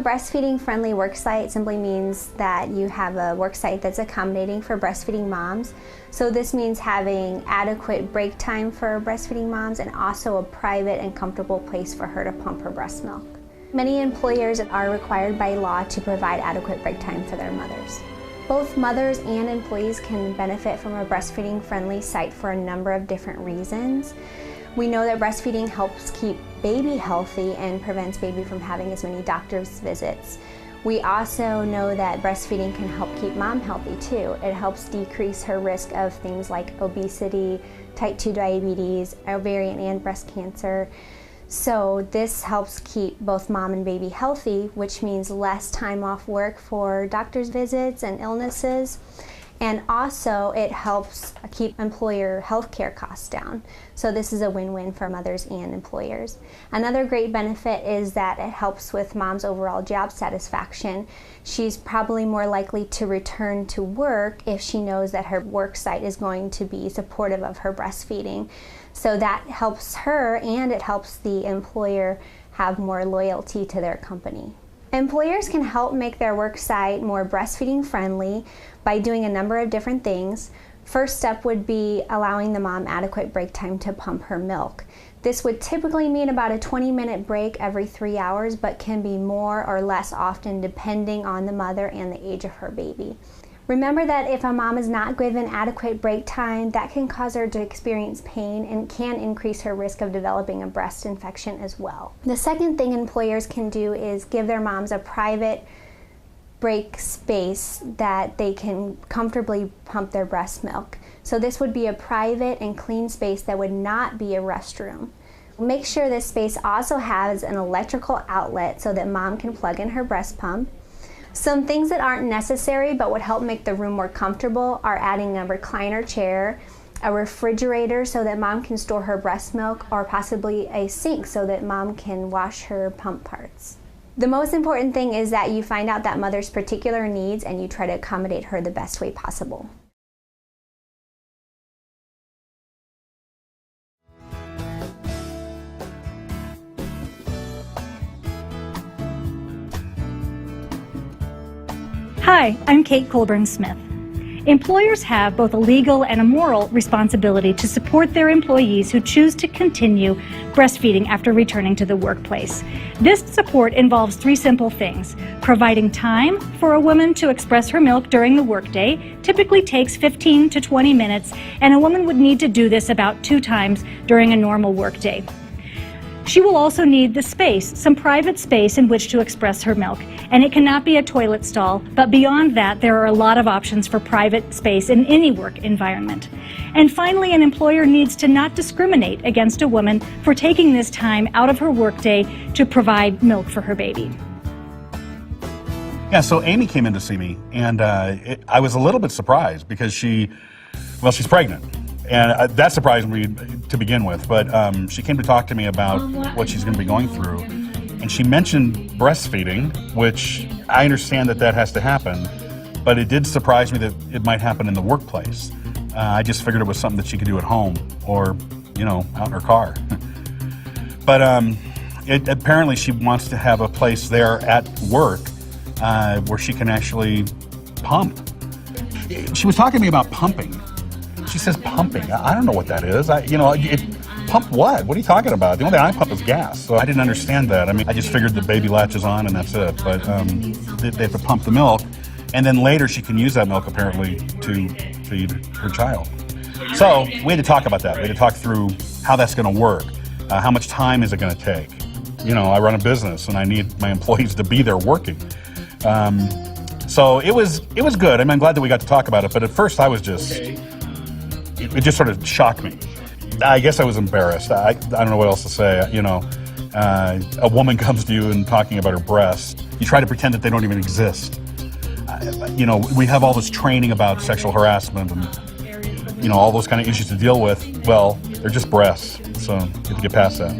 breastfeeding-friendly worksite simply means that you have a worksite that's accommodating for breastfeeding moms. So this means having adequate break time for breastfeeding moms and also a private and comfortable place for her to pump her breast milk. Many employers are required by law to provide adequate break time for their mothers. Both mothers and employees can benefit from a breastfeeding-friendly site for a number of different reasons. We know that breastfeeding helps keep baby healthy and prevents baby from having as many doctor's visits. We also know that breastfeeding can help keep mom healthy too. It helps decrease her risk of things like obesity, type 2 diabetes, ovarian and breast cancer. So this helps keep both mom and baby healthy, which means less time off work for doctor's visits and illnesses. And also it helps keep employer health care costs down. So this is a win-win for mothers and employers. Another great benefit is that it helps with mom's overall job satisfaction. She's probably more likely to return to work if she knows that her work site is going to be supportive of her breastfeeding. So that helps her and it helps the employer have more loyalty to their company. Employers can help make their work site more breastfeeding friendly by doing a number of different things. First step would be allowing the mom adequate break time to pump her milk. This would typically mean about a 20-minute break every 3 hours, but can be more or less often depending on the mother and the age of her baby. Remember that if a mom is not given adequate break time, that can cause her to experience pain and can increase her risk of developing a breast infection as well. The second thing employers can do is give their moms a private break space that they can comfortably pump their breast milk. So this would be a private and clean space that would not be a restroom. Make sure this space also has an electrical outlet so that mom can plug in her breast pump. Some things that aren't necessary but would help make the room more comfortable are adding a recliner chair, a refrigerator so that mom can store her breast milk, or possibly a sink so that mom can wash her pump parts. The most important thing is that you find out that mother's particular needs and you try to accommodate her the best way possible. Hi, I'm Kate Colburn-Smith. Employers have both a legal and a moral responsibility to support their employees who choose to continue breastfeeding after returning to the workplace. This support involves 3 simple things. Providing time for a woman to express her milk during the workday typically takes 15 to 20 minutes, and a woman would need to do this about 2 times during a normal workday. She will also need the space, some private space in which to express her milk, and it cannot be a toilet stall, but beyond that, there are a lot of options for private space in any work environment. And finally, an employer needs to not discriminate against a woman for taking this time out of her workday to provide milk for her baby. Yeah, so Amy came in to see me, and I was a little bit surprised because she's pregnant. And that surprised me to begin with, but she came to talk to me about what she's going to be going through. And she mentioned breastfeeding, which I understand that has to happen, but it did surprise me that it might happen in the workplace. I just figured it was something that she could do at home or, out in her car. But apparently she wants to have a place there at work where she can actually pump. She was talking to me about pumping. She says pumping. I don't know what that is. Pump what? What are you talking about? The only thing I pump is gas. So I didn't understand that. I just figured the baby latches on and that's it. But they have to pump the milk, and then later she can use that milk apparently to feed her child. So we had to talk about that. We had to talk through how that's going to work. How much time is it going to take? I run a business and I need my employees to be there working. So it was good. I'm glad that we got to talk about it. But at first I was just. It just sort of shocked me. I guess I was embarrassed. I don't know what else to say. A woman comes to you and talking about her breasts. You try to pretend that they don't even exist. We have all this training about sexual harassment and, all those kind of issues to deal with. Well, they're just breasts, so you have to get past that.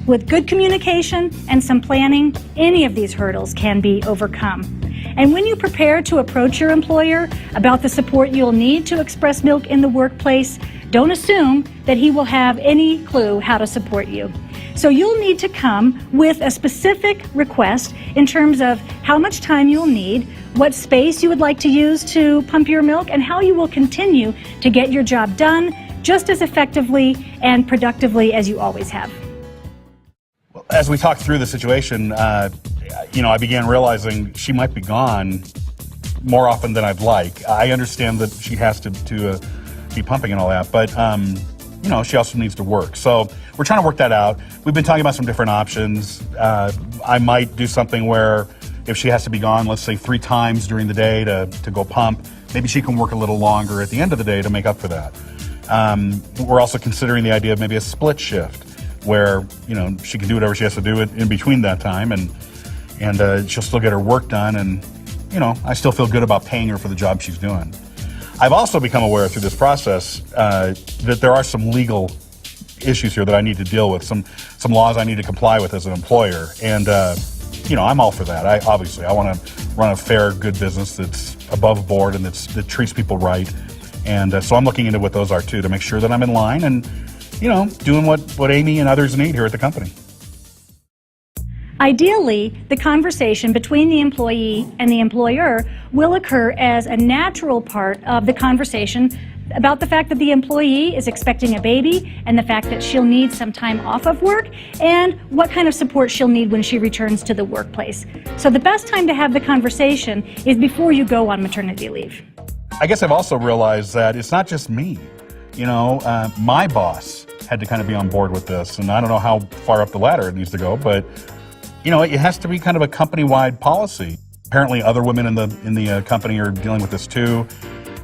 With good communication and some planning, any of these hurdles can be overcome. And when you prepare to approach your employer about the support you'll need to express milk in the workplace, don't assume that he will have any clue how to support you. So you'll need to come with a specific request in terms of how much time you'll need, what space you would like to use to pump your milk, and how you will continue to get your job done just as effectively and productively as you always have. As we talked through the situation, I began realizing she might be gone more often than I'd like. I understand that she has to be pumping and all that, but she also needs to work. So we're trying to work that out. We've been talking about some different options. I might do something where if she has to be gone, let's say 3 times during the day to go pump, maybe she can work a little longer at the end of the day to make up for that. We're also considering the idea of maybe a split shift where, she can do whatever she has to do in between that time, and she'll still get her work done, and, I still feel good about paying her for the job she's doing. I've also become aware through this process that there are some legal issues here that I need to deal with, some laws I need to comply with as an employer, and, I'm all for that. I want to run a fair, good business that's above board and that treats people right, and so I'm looking into what those are too to make sure that I'm in line and, doing what Amy and others need here at the company. Ideally, the conversation between the employee and the employer will occur as a natural part of the conversation about the fact that the employee is expecting a baby and the fact that she'll need some time off of work and what kind of support she'll need when she returns to the workplace. So the best time to have the conversation is before you go on maternity leave. I guess I've also realized that it's not just me. My boss had to kind of be on board with this, and I don't know how far up the ladder it needs to go, but it has to be kind of a company-wide policy. Apparently other women in the company are dealing with this too.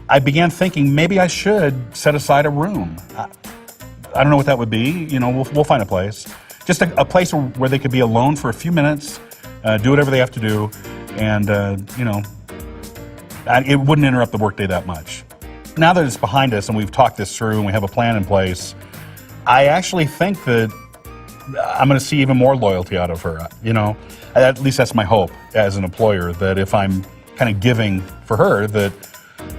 I began thinking maybe I should set aside a room. I don't know what that would be. We'll find a place. Just a place where they could be alone for a few minutes, do whatever they have to do, and, it wouldn't interrupt the workday that much. Now that it's behind us and we've talked this through and we have a plan in place, I actually think that I'm going to see even more loyalty out of her. At least that's my hope as an employer, that if I'm kind of giving for her, that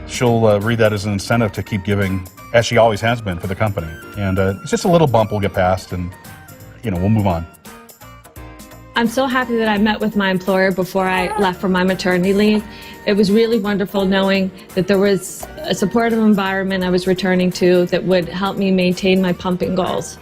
she'll read that as an incentive to keep giving, as she always has been for the company. And it's just a little bump we'll get past, and we'll move on. I'm so happy that I met with my employer before I left for my maternity leave. It was really wonderful knowing that there was a supportive environment I was returning to that would help me maintain my pumping goals.